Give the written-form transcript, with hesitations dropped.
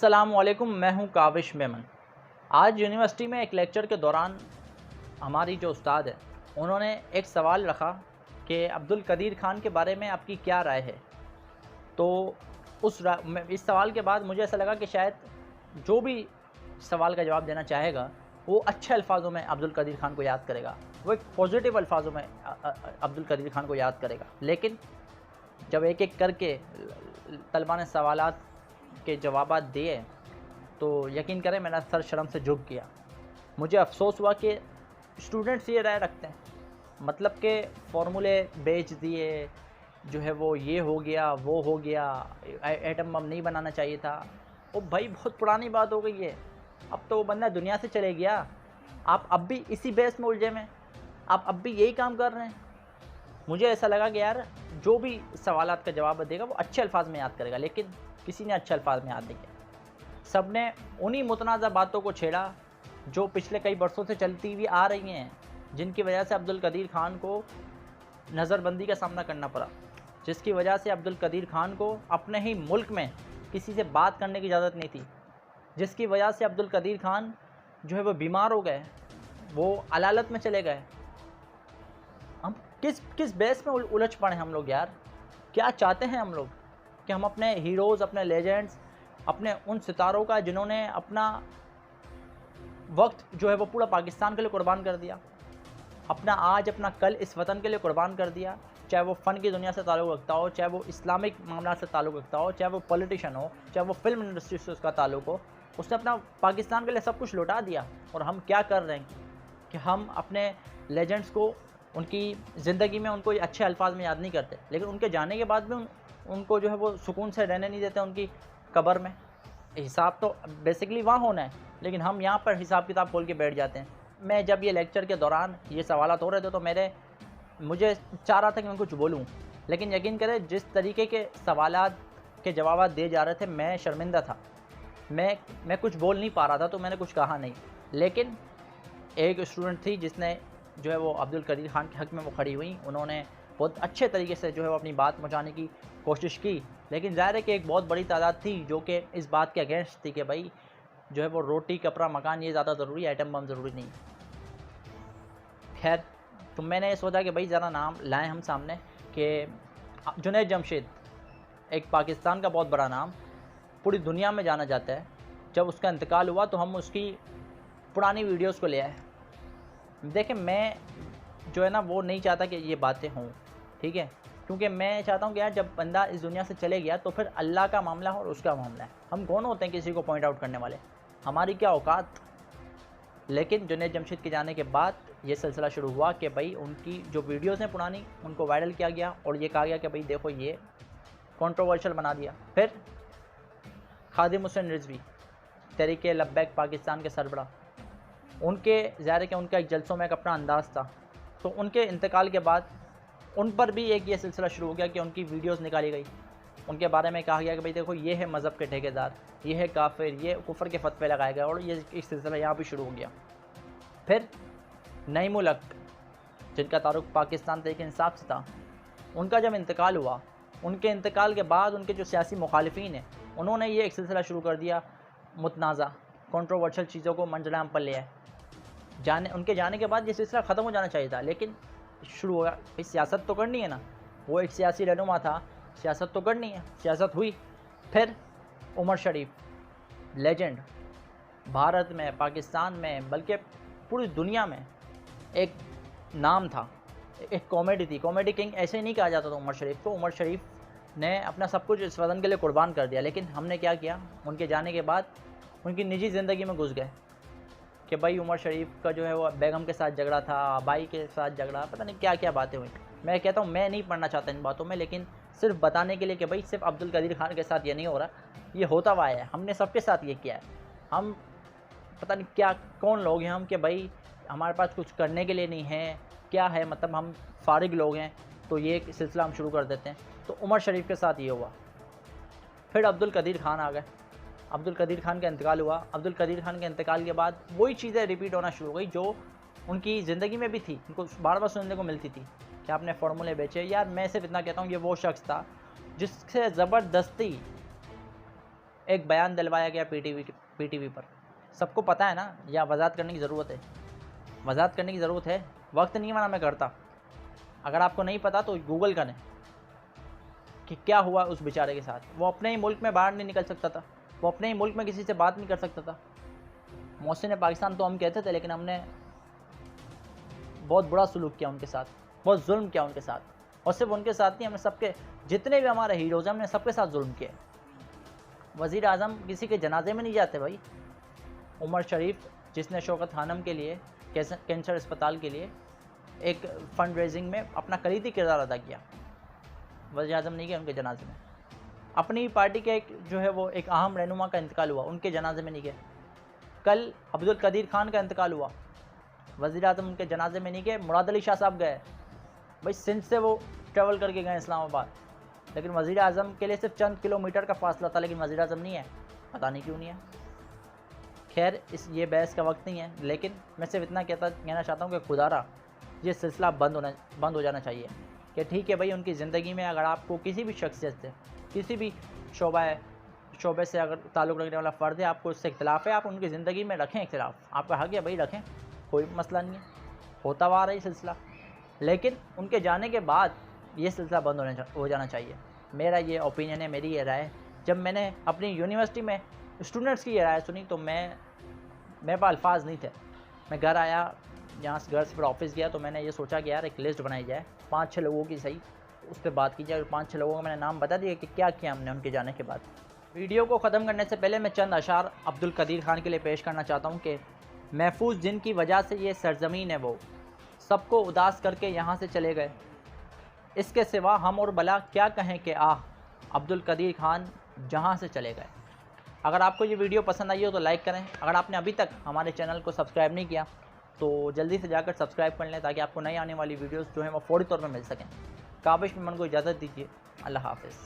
अस्सलामुअलैकुम, मैं हूं काविश मेमन। आज यूनिवर्सिटी में एक लेक्चर के दौरान हमारी जो उस्ताद है उन्होंने एक सवाल रखा कि अब्दुल कदीर ख़ान के बारे में आपकी क्या राय है। तो इस सवाल के बाद मुझे ऐसा लगा कि शायद जो भी सवाल का जवाब देना चाहेगा वो अच्छे अल्फाजों में अब्दुल कदीर ख़ान को याद करेगा, वो एक पॉजिटिव अल्फाजों में अब्दुल कदीर ख़ान को याद करेगा। लेकिन जब एक एक करके तलबा ने सवालात के जवाबात दिए तो यकीन करें मेरा सर शर्म से झुक गया। मुझे अफ़सोस हुआ कि स्टूडेंट्स ये राय रखते हैं, मतलब कि फ़ॉर्मूले बेच दिए, जो है वो ये हो गया, वो हो गया, एटम बम नहीं बनाना चाहिए था। ओ भाई, बहुत पुरानी बात हो गई है, अब तो वो बंदा दुनिया से चले गया। आप अब भी इसी बेस में उलझे में, आप अब भी यही काम कर रहे हैं। मुझे ऐसा लगा कि यार जो भी सवालात का जवाब देगा वो अच्छे अल्फाज में याद करेगा, लेकिन किसी ने अच्छे अल्फाज में याद नहीं किया। सब ने उन्हीं मुतनाज़ा बातों को छेड़ा जो पिछले कई बरसों से चलती हुई आ रही हैं, जिनकी वजह से अब्दुल कदीर ख़ान को नज़रबंदी का सामना करना पड़ा, जिसकी वजह से अब्दुल कदीर ख़ान को अपने ही मुल्क में किसी से बात करने की इजाज़त नहीं थी, जिसकी वजह से अब्दुल कदीर ख़ान जो है वो बीमार हो गए, वो अलालत में चले गए। हम किस बेस में उलझ पड़े हम लोग यार? क्या चाहते हैं हम लोग कि हम अपने हीरोज़, अपने लेजेंड्स, अपने उन सितारों का जिन्होंने अपना वक्त जो है वो पूरा पाकिस्तान के लिए कुर्बान कर दिया, अपना आज अपना कल इस वतन के लिए कुर्बान कर दिया, चाहे वो फ़न की दुनिया से ताल्लुक़ रखता हो, चाहे वो इस्लामिक मामला से ताल्लुक़ रखता हो, चाहे वो पॉलिटिशियन हो, चाहे वो फिल्म इंडस्ट्री से उसका ताल्लुक़ हो, उसने अपना पाकिस्तान के लिए सब कुछ लौटा दिया। और हम क्या कर रहे हैं कि हम अपने लेजेंड्स को, उनकी ज़िंदगी में उनको अच्छे अल्फाज में याद नहीं करते, लेकिन उनके जाने के बाद भी उनको जो है वो सुकून से रहने नहीं देते उनकी कब्र में। हिसाब तो बेसिकली वहाँ होना है, लेकिन हम यहाँ पर हिसाब किताब खोल के बैठ जाते हैं। मैं जब ये लेक्चर के दौरान ये सवालात हो रहे थे तो मुझे चाह रहा था कि मैं कुछ बोलूँ, लेकिन यकीन करें जिस तरीके के सवालात के जवाब दिए जा रहे थे मैं शर्मिंदा था। मैं कुछ बोल नहीं पा रहा था, तो मैंने कुछ कहा नहीं। लेकिन एक स्टूडेंट थी जिसने जो है वो अब्दुल कदीर ख़ान के हक़ में वो खड़ी हुई, उन्होंने बहुत अच्छे तरीके से जो है वो अपनी बात पहुँचाने की कोशिश की। लेकिन ज़ाहिर है कि एक बहुत बड़ी तादाद थी जो कि इस बात के अगेंस्ट थी कि भाई जो है वो रोटी, कपड़ा, मकान ये ज़्यादा ज़रूरी है, एटम बम ज़रूरी नहीं। खैर, तो मैंने सोचा कि भाई ज़रा नाम लाएँ हम सामने कि जुनैद जमशेद, एक पाकिस्तान का बहुत बड़ा नाम, पूरी दुनिया में जाना जाता है। जब उसका इंतकाल हुआ तो हम उसकी पुरानी वीडियोज़ को ले आए। देखें, मैं जो है ना वो नहीं चाहता कि ये बातें हों, ठीक है, क्योंकि मैं चाहता हूँ कि यार जब बंदा इस दुनिया से चले गया तो फिर अल्लाह का मामला और उसका मामला है। हम कौन होते हैं किसी को पॉइंट आउट करने वाले, हमारी क्या औकात। लेकिन जुनैद जमशेद के जाने के बाद ये सिलसिला शुरू हुआ कि भाई उनकी जो वीडियोज़ हैं पुरानी, उनको वायरल किया गया और ये कहा गया कि भाई देखो ये कंट्रोवर्शियल बना दिया। फिर खादिम हुसैन रिजवी, तहरीके लब्बैक पाकिस्तान के सरबराह, उनके ज़ाहिर है कि उनका एक जलसों में एक अपना अंदाज़ था, तो उनके इंतकाल के बाद उन पर भी एक ये सिलसिला शुरू हो गया कि उनकी वीडियोस निकाली गई, उनके बारे में कहा गया कि भाई देखो ये है मज़हब के ठेकेदार, ये है काफिर, ये कुफर के फतवे लगाए गए, और ये एक सिलसिला यहाँ भी शुरू हो गया। फिर नईमुल हक, जिनका ताल्लुक़ पाकिस्तान तहरीक इंसाफ से था, उनका जब इंतकाल हुआ, उनके इंतकाल के बाद उनके जो सियासी मुखालिफिन हैं उन्होंने ये एक सिलसिला शुरू कर दिया, मुतनाज़ा कंट्रोवर्शियल चीज़ों को मंजर-ए-आम पर ले आए। उनके जाने के बाद ये सिलसिला ख़त्म हो जाना चाहिए था, लेकिन शुरू हो गया। भाई सियासत तो करनी है ना, वो एक सियासी रहनुमा था, सियासत तो करनी है, सियासत हुई। फिर उमर शरीफ, लेजेंड, भारत में, पाकिस्तान में, बल्कि पूरी दुनिया में एक नाम था, एक कॉमेडी थी, कॉमेडी किंग ऐसे ही नहीं कहा जाता था उमर शरीफ को। उमर शरीफ ने अपना सब कुछ इस वतन के लिए कुर्बान कर दिया, लेकिन हमने क्या किया, उनके जाने के बाद उनकी निजी ज़िंदगी में घुस गए कि भाई उमर शरीफ का जो है वो बेगम के साथ झगड़ा था, भाई के साथ झगड़ा, पता नहीं क्या क्या बातें हुई। मैं कहता हूँ मैं नहीं पढ़ना चाहता इन बातों में, लेकिन सिर्फ बताने के लिए कि भाई सिर्फ अब्दुल कदीर ख़ान के साथ ये नहीं हो रहा, ये होता हुआ है, हमने सबके साथ ये किया है। हम पता नहीं क्या कौन लोग हैं हम कि भाई हमारे पास कुछ करने के लिए नहीं है, क्या है, मतलब हम फारिग लोग हैं, तो ये सिलसिला हम शुरू कर देते हैं। तो उमर शरीफ के साथ ये हुआ। फिर अब्दुल कदीर ख़ान आ गए, अब्दुल कदीर ख़ान का इंतकाल हुआ। अब्दुल कदीर ख़ान के इंतकाल के बाद वही चीज़ें रिपीट होना शुरू हो गई जो उनकी ज़िंदगी में भी थी, उनको बार बार सुनने को मिलती थी कि आपने फार्मूले बेचे। यार मैं सिर्फ इतना कहता हूँ, ये वो शख्स था जिससे ज़बरदस्ती एक बयान दिलवाया गया पीटीवी पर। सबको पता है ना, या वजाहत करने की ज़रूरत है? वजाहत करने की ज़रूरत है? वक्त नहीं मना मैं करता। अगर आपको नहीं पता तो गूगल करें कि क्या हुआ उस बेचारे के साथ। वो अपने ही मुल्क में बाहर नहीं निकल सकता था, वो अपने ही मुल्क में किसी से बात नहीं कर सकता था। मोहसिन पाकिस्तान तो हम कहते थे, लेकिन हमने बहुत बुरा सलूक किया उनके साथ, बहुत जुल्म किया उनके साथ। और सिर्फ उनके साथ नहीं, हमने सबके जितने भी हमारे हीरोज़ हैं हमने सबके साथ जुल्म किया। वज़ीर आज़म किसी के जनाजे में नहीं जाते भाई। उमर शरीफ जिसने शौकत खानम के लिए कैंसर अस्पताल के लिए एक फ़ंड रेजिंग में अपना कलीदी किरदार अदा किया, वज़ीर आज़म नहीं गए उनके जनाजे में। अपनी पार्टी के जो है वो एक अहम रहनुमा का इंतकाल हुआ, उनके जनाजे में नहीं गए। कल अब्दुल कदीर खान का इंतकाल हुआ, वज़ीर आज़म उनके जनाजे में नहीं गए। मुराद अली शाह साहब गए भाई, सिंध से वो ट्रैवल करके गए इस्लामाबाद, लेकिन वज़ीर आज़म के लिए सिर्फ चंद किलोमीटर का फासला था, लेकिन वज़ीर आज़म नहीं है, पता नहीं क्यों नहीं है। खैर ये बहस का वक्त नहीं है, लेकिन मैं सिर्फ इतना कहना चाहता हूँ कि खुदारा ये सिलसिला बंद हो जाना चाहिए। कि ठीक है भाई, उनकी ज़िंदगी में अगर आपको किसी भी शख्सियत से, किसी भी शोबे से अगर ताल्लुक़ रखने वाला फ़र्द है, आपको उससे इख्तिलाफ़ है, आप उनकी ज़िंदगी में रखें इख्तिलाफ़, आपका हक़ है भाई, रखें, कोई मसला नहीं है, होता हुआ आ रहा है सिलसिला। लेकिन उनके जाने के बाद ये सिलसिला बंद हो जाना चाहिए। मेरा ये ओपिनियन है, मेरी ये राय है। जब मैंने अपनी यूनिवर्सिटी में स्टूडेंट्स की ये राय सुनी तो मेरे पास अल्फाज नहीं थे। मैं घर आया, यहाँ से घर से फिर ऑफिस गया, तो मैंने ये सोचा कि यार एक लिस्ट बनाई जाए 5-6 लोगों की, सही उस पर बात की जाए। 5-6 लोगों का मैंने नाम बता दिया कि क्या किया हमने उनके जाने के बाद। वीडियो को ख़त्म करने से पहले मैं चंद अशार अब्दुल कदीर खान के लिए पेश करना चाहता हूँ कि महफूज जिनकी वजह से ये सरज़मीन है वो सबको उदास करके यहाँ से चले गए। इसके सिवा हम और भला क्या कहें कि अब्दुल कदीर खान जहाँ से चले गए। अगर आपको ये वीडियो पसंद आई हो तो लाइक करें। अगर आपने अभी तक हमारे चैनल को सब्सक्राइब नहीं किया तो जल्दी से जाकर सब्सक्राइब कर लें, ताकि आपको नई आने वाली वीडियोस जो हैं वो फ़ौरी तौर पर मिल सकें। काबिश मेमन को इजाज़त दीजिए। अल्लाह हाफ़िज़।